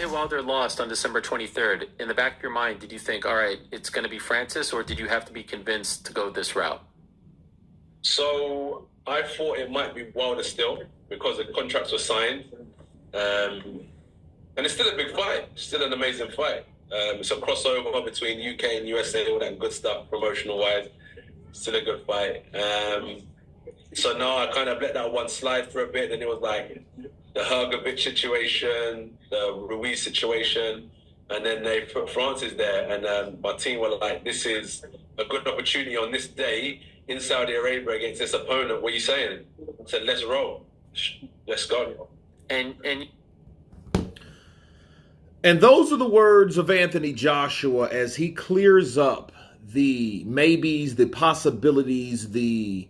Deontay Wilder lost on December 23rd, in the back of your mind, did you think, all right, it's going to be Francis, or did you have to be convinced to go this route? So I thought it might be Wilder still because the contracts were signed. And it's still a big fight, still an amazing fight. It's a crossover between UK and USA, all that good stuff, promotional-wise. Still a good fight. So now I kind of let that one slide for a bit, and it was like the Hrgovic situation, the Ruiz situation, and then they put Francis there, and my team were like, this is a good opportunity on this day in Saudi Arabia against this opponent. What are you saying? I said, let's roll. Let's go. And those are the words of Anthony Joshua as he clears up the maybes, the possibilities, the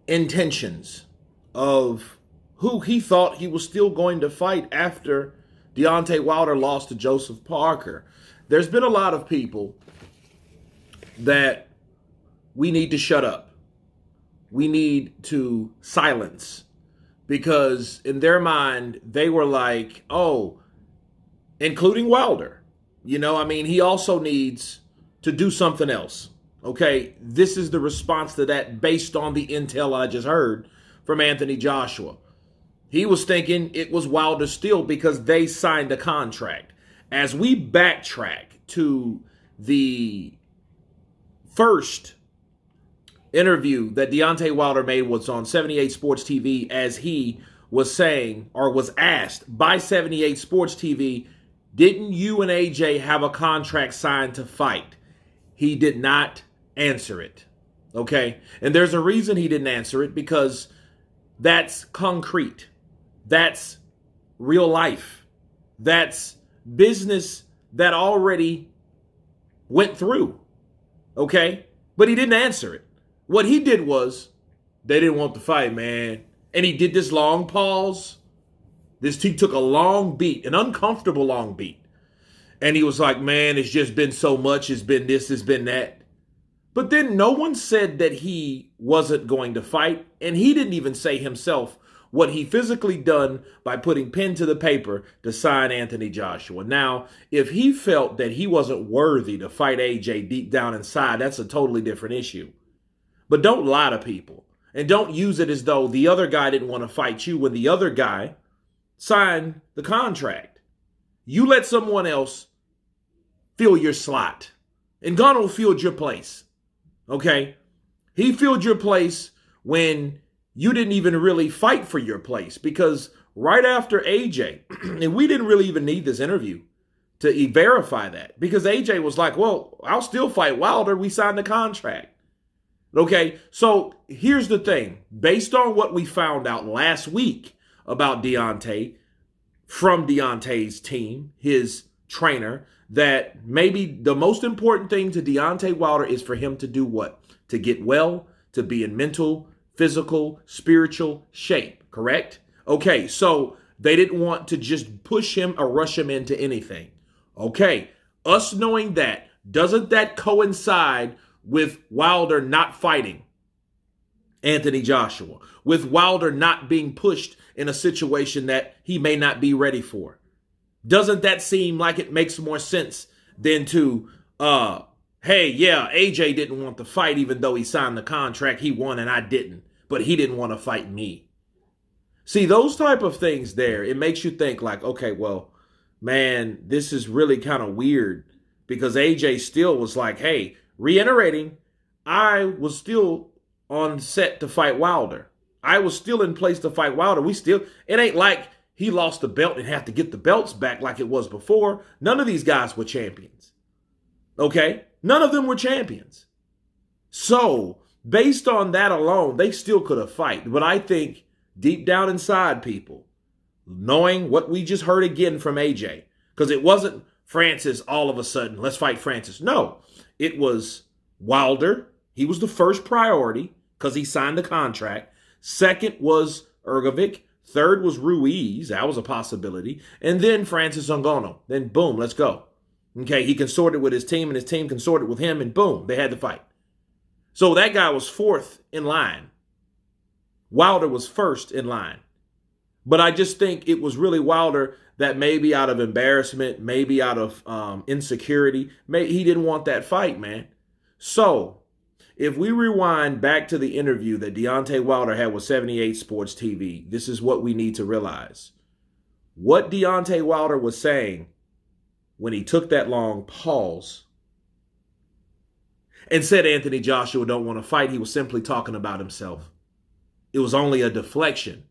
intentions of who he thought he was still going to fight after Deontay Wilder lost to Joseph Parker. There's been a lot of people that we need to shut up. We need to silence, because in their mind, they were like, oh, including Wilder. He also needs to do something else. Okay, this is the response to that based on the intel I just heard from Anthony Joshua. He was thinking it was Wilder still because they signed a contract. As we backtrack to the first interview that Deontay Wilder made was on 78 Sports TV, as he was saying, or was asked by 78 Sports TV, didn't you and AJ have a contract signed to fight? He did not answer it. Okay? And there's a reason he didn't answer it, because that's concrete. That's real life. That's business that already went through. Okay? But he didn't answer it. What he did was, they didn't want the fight, man. And he did this long pause. He took a long beat, an uncomfortable long beat. And he was like, man, it's just been so much. It's been this, it's been that. But then no one said that he wasn't going to fight. And he didn't even say himself what he physically done by putting pen to the paper to sign Anthony Joshua. Now, if he felt that he wasn't worthy to fight AJ deep down inside, that's a totally different issue. But don't lie to people. And don't use it as though the other guy didn't want to fight you when the other guy signed the contract. You let someone else fill your slot. And Ngannou filled your place. Okay? He filled your place when you didn't even really fight for your place. Because right after AJ, and we didn't really even need this interview to verify that. Because AJ was like, well, I'll still fight Wilder. We signed the contract. Okay? So here's the thing. Based on what we found out last week about Deontay, from Deontay's team, his trainer, that maybe the most important thing to Deontay Wilder is for him to do what? To get well, to be in mental, physical, spiritual shape, correct? Okay, so they didn't want to just push him or rush him into anything. Okay, us knowing that, doesn't that coincide with Wilder not fighting Anthony Joshua, with Wilder not being pushed in a situation that he may not be ready for? Doesn't that seem like it makes more sense than to, hey, yeah, AJ didn't want to fight even though he signed the contract, he won and I didn't, but he didn't want to fight me. See, those type of things there, it makes you think like, okay, well, man, this is really kind of weird, because AJ still was like, hey, reiterating, I was still on set to fight Wilder. I was still in place to fight Wilder. It ain't like he lost the belt and had to get the belts back like it was before. None of these guys were champions. Okay? None of them were champions. So, based on that alone, they still could have fight. But I think deep down inside people, knowing what we just heard again from AJ, because it wasn't Francis all of a sudden, let's fight Francis. No, it was Wilder. He was the first priority because he signed the contract. Second was Hrgovic. Third was Ruiz. That was a possibility. And then Francis Ngannou. Then boom, let's go. Okay, he consorted with his team and his team consorted with him, and boom, they had to fight. So that guy was fourth in line. Wilder was first in line. But I just think it was really Wilder that maybe out of embarrassment, maybe out of insecurity, he didn't want that fight, man. So if we rewind back to the interview that Deontay Wilder had with 78 Sports TV, this is what we need to realize. What Deontay Wilder was saying when he took that long pause and said Anthony Joshua don't want to fight, he was simply talking about himself. It was only a deflection.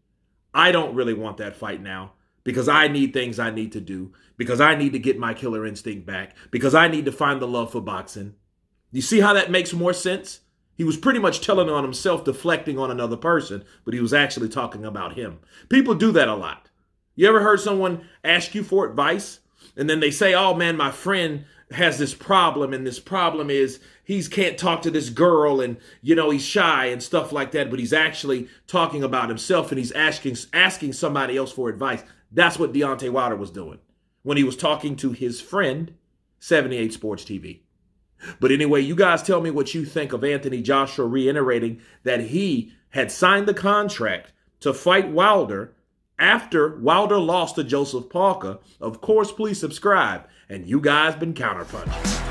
I don't really want that fight now because I need things I need to do, because I need to get my killer instinct back, because I need to find the love for boxing. You see how that makes more sense? He was pretty much telling on himself, deflecting on another person, but he was actually talking about him. People do that a lot. You ever heard someone ask you for advice and then they say, oh man, my friend has this problem, and this problem is he can't talk to this girl, and he's shy and stuff like that, but he's actually talking about himself and he's asking somebody else for advice. That's what Deontay Wilder was doing when he was talking to his friend, 78 Sports TV. But anyway, you guys tell me what you think of Anthony Joshua reiterating that he had signed the contract to fight Wilder after Wilder lost to Joseph Parker. Of course, please subscribe. And you guys been counterpunching.